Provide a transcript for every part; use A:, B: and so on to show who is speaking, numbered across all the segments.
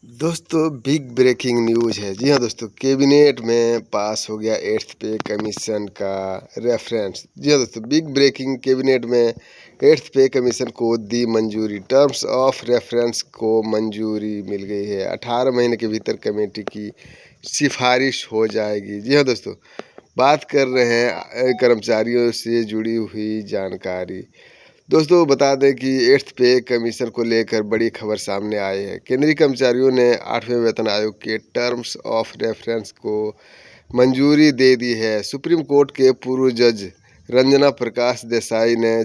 A: दोस्तों big breaking news है। जी हाँ दोस्तों, कैबिनेट में पास हो गया 8th पे कमीशन का रेफरेंस। जी हाँ दोस्तों, बिग ब्रेकिंग, कैबिनेट में 8th पे कमीशन को दी मंजूरी। टर्म्स ऑफ रेफरेंस को मंजूरी मिल गई है। 18 महीने के भीतर कमेटी की सिफारिश हो जाएगी। जी हाँ दोस्तों, बात कर रहे हैं कर्मचारियों से जुड़ी हुई जानकारी। दोस्तों बता दें कि 8th पे कमीशन को लेकर बड़ी खबर सामने आई है। केंद्रीय कर्मचारियों ने 8वें वेतन आयोग के टर्म्स ऑफ रेफरेंस को मंजूरी दे दी है। सुप्रीम कोर्ट के पूर्व जज रंजना प्रकाश देसाई ने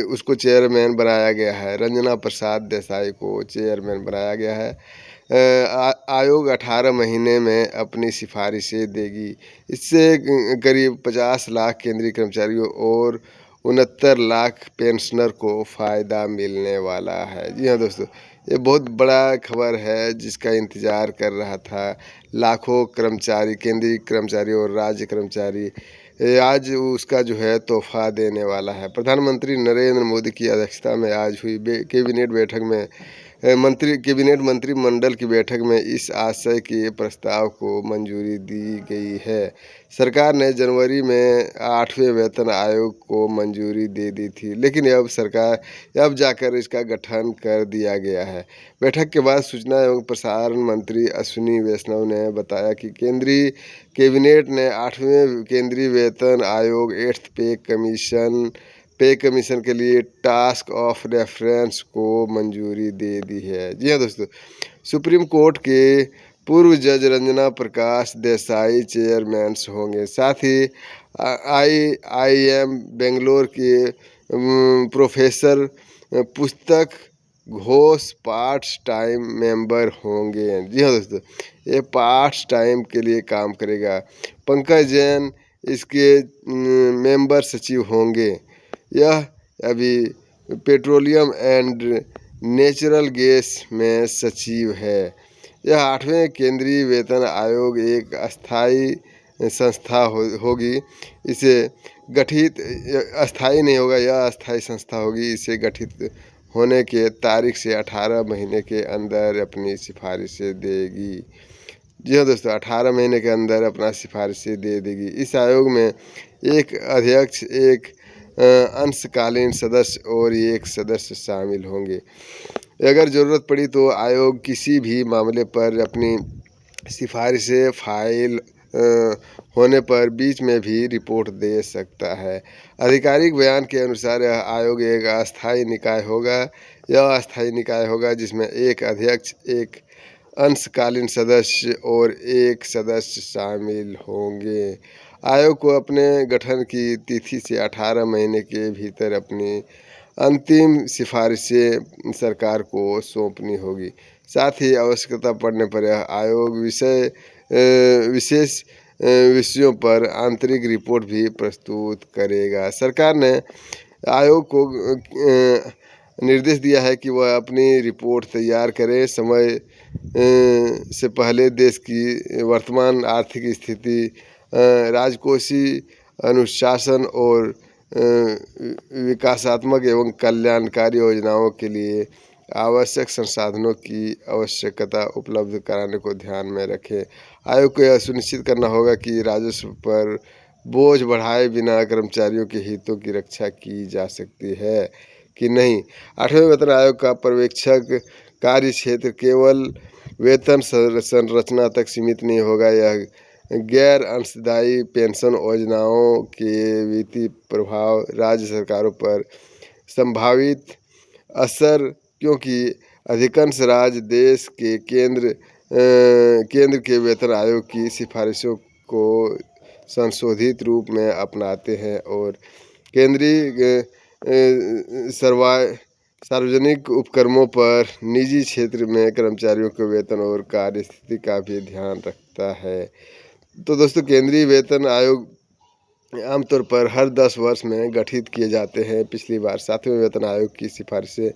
A: उसको चेयरमैन बनाया गया है। रंजना प्रसाद देसाई को चेयरमैन बनाया गया है। आयोग 18 महीने में अपनी सिफारिशें देगी। इससे करीब 50 लाख केंद्रीय कर्मचारियों और 69 लाख पेंशनर को फ़ायदा मिलने वाला है। जी हाँ दोस्तों, ये बहुत बड़ा खबर है जिसका इंतज़ार कर रहा था लाखों कर्मचारी, केंद्रीय कर्मचारी और राज्य कर्मचारी। आज उसका जो है तोहफा देने वाला है। प्रधानमंत्री नरेंद्र मोदी की अध्यक्षता में आज हुई कैबिनेट बैठक में कैबिनेट मंत्रिमंडल की बैठक में इस आशय के प्रस्ताव को मंजूरी दी गई है। सरकार ने जनवरी में 8वें वेतन आयोग को मंजूरी दे दी थी, लेकिन अब जाकर इसका गठन कर दिया गया है। बैठक के बाद सूचना एवं प्रसारण मंत्री अश्विनी वैष्णव ने बताया कि केंद्रीय कैबिनेट ने 8वें केंद्रीय वेतन आयोग 8th पे कमीशन के लिए टास्क ऑफ रेफरेंस को मंजूरी दे दी है। जी हाँ दोस्तों, सुप्रीम कोर्ट के पूर्व जज रंजना प्रकाश देसाई चेयरमैन होंगे। साथ ही IIM बेंगलोर के प्रोफेसर पुस्तक घोष पार्ट टाइम मेंबर होंगे। जी हाँ दोस्तों, ये पार्ट टाइम के लिए काम करेगा। पंकज जैन इसके मेंबर सचिव होंगे। यह अभी पेट्रोलियम एंड नेचुरल गैस में सचिव है। यह 8वें केंद्रीय वेतन आयोग एक अस्थाई संस्था होगी। इसे गठित अस्थाई नहीं होगा, यह अस्थाई संस्था होगी। इसे गठित होने के तारीख से 18 महीने के अंदर अपनी सिफारिशें देगी। जी हाँ दोस्तों, 18 महीने के अंदर अपना सिफारिशें दे देगी। इस आयोग में एक अध्यक्ष, एक अंशकालीन सदस्य और एक सदस्य शामिल होंगे। अगर ज़रूरत पड़ी तो आयोग किसी भी मामले पर अपनी सिफारिशें फाइल होने पर बीच में भी रिपोर्ट दे सकता है। आधिकारिक बयान के अनुसार यह आयोग एक अस्थायी निकाय होगा। यह अस्थायी निकाय होगा जिसमें एक अध्यक्ष, एक अंशकालीन सदस्य और एक सदस्य शामिल होंगे। आयोग को अपने गठन की तिथि से 18 महीने के भीतर अपनी अंतिम सिफारिशें सरकार को सौंपनी होगी। साथ ही आवश्यकता पड़ने पर यह आयोग विशेष विषयों पर आंतरिक रिपोर्ट भी प्रस्तुत करेगा। सरकार ने आयोग को निर्देश दिया है कि वह अपनी रिपोर्ट तैयार करे। समय से पहले देश की वर्तमान आर्थिक स्थिति, राजकोषीय अनुशासन और विकासात्मक एवं कल्याणकारी योजनाओं के लिए आवश्यक संसाधनों की आवश्यकता उपलब्ध कराने को ध्यान में रखें। आयोग को यह सुनिश्चित करना होगा कि राजस्व पर बोझ बढ़ाए बिना कर्मचारियों के हितों की रक्षा की जा सकती है कि नहीं। 8वें वेतन आयोग का पर्यवेक्षक कार्य क्षेत्र केवल वेतन संरचना तक सीमित नहीं होगा। यह गैर अंशदायी पेंशन योजनाओं के वित्तीय प्रभाव, राज्य सरकारों पर संभावित असर, क्योंकि अधिकांश राज्य देश के केंद्र के वेतन आयोग की सिफारिशों को संशोधित रूप में अपनाते हैं और केंद्रीय सार्वजनिक उपक्रमों पर निजी क्षेत्र में कर्मचारियों के वेतन और कार्य स्थिति का भी ध्यान रखता है। तो दोस्तों, केंद्रीय वेतन आयोग आमतौर पर हर 10 वर्ष में गठित किए जाते हैं। पिछली बार 7वें वेतन आयोग की सिफारिशें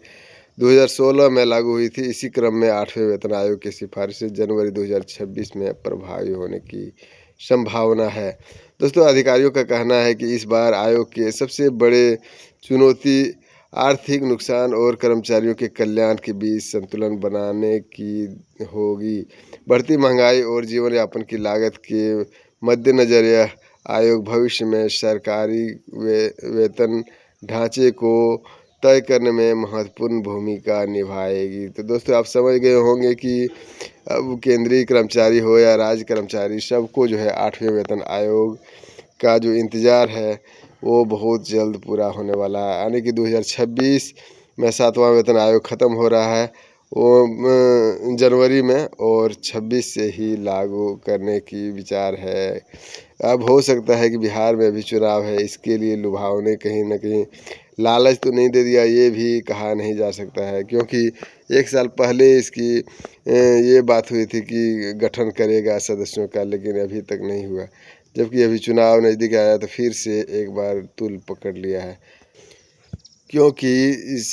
A: 2016 में लागू हुई थी। इसी क्रम में 8वें वेतन आयोग की सिफारिशें जनवरी 2026 में प्रभावी होने की संभावना है। दोस्तों, अधिकारियों का कहना है कि इस बार आयोग के सबसे बड़े चुनौती आर्थिक नुकसान और कर्मचारियों के कल्याण के बीच संतुलन बनाने की होगी। बढ़ती महंगाई और जीवन यापन की लागत के मद्देनज़र यह आयोग भविष्य में सरकारी वेतन ढांचे को तय करने में महत्वपूर्ण भूमिका निभाएगी। तो दोस्तों, आप समझ गए होंगे कि अब केंद्रीय कर्मचारी हो या राज्य कर्मचारी, सबको जो है 8वें वेतन आयोग का जो इंतज़ार है वो बहुत जल्द पूरा होने वाला है। यानी कि 2026 में 7वां वेतन आयोग ख़त्म हो रहा है, वो जनवरी में, और 26 से ही लागू करने की विचार है। अब हो सकता है कि बिहार में भी चुनाव है, इसके लिए लुभावने कहीं ना कहीं लालच तो नहीं दे दिया, ये भी कहा नहीं जा सकता है, क्योंकि 1 साल पहले इसकी ये बात हुई थी कि गठन करेगा सदस्यों का, लेकिन अभी तक नहीं हुआ। जबकि अभी चुनाव नज़दीक आया तो फिर से एक बार तूल पकड़ लिया है, क्योंकि इस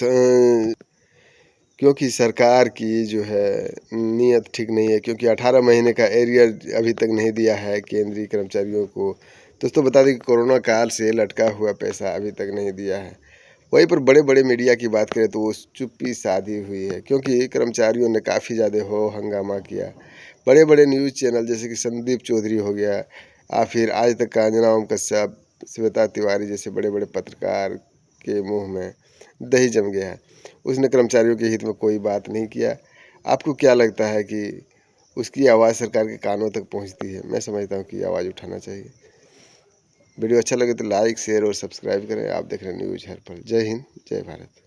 A: क्योंकि सरकार की जो है नीयत ठीक नहीं है, क्योंकि 18 महीने का एरियर अभी तक नहीं दिया है केंद्रीय कर्मचारियों को। दोस्तों, बता दें कि कोरोना काल से लटका हुआ पैसा अभी तक नहीं दिया है। वहीं पर बड़े बड़े मीडिया की बात करें तो वो चुप्पी साधी हुई है, क्योंकि कर्मचारियों ने काफ़ी ज़्यादा हो हंगामा किया। बड़े बड़े न्यूज़ चैनल जैसे कि संदीप चौधरी हो गया, या फिर आज तक का अंजना ओम कश्यप, श्वेता तिवारी जैसे बड़े बड़े पत्रकार के मुंह में दही जम गया है। उसने कर्मचारियों के हित में कोई बात नहीं किया। आपको क्या लगता है कि उसकी आवाज़ सरकार के कानों तक पहुंचती है? मैं समझता हूं कि आवाज़ उठाना चाहिए। वीडियो अच्छा लगे तो लाइक, शेयर और सब्सक्राइब करें। आप देख रहे हैं न्यूज़ हर पल। जय हिंद, जय भारत।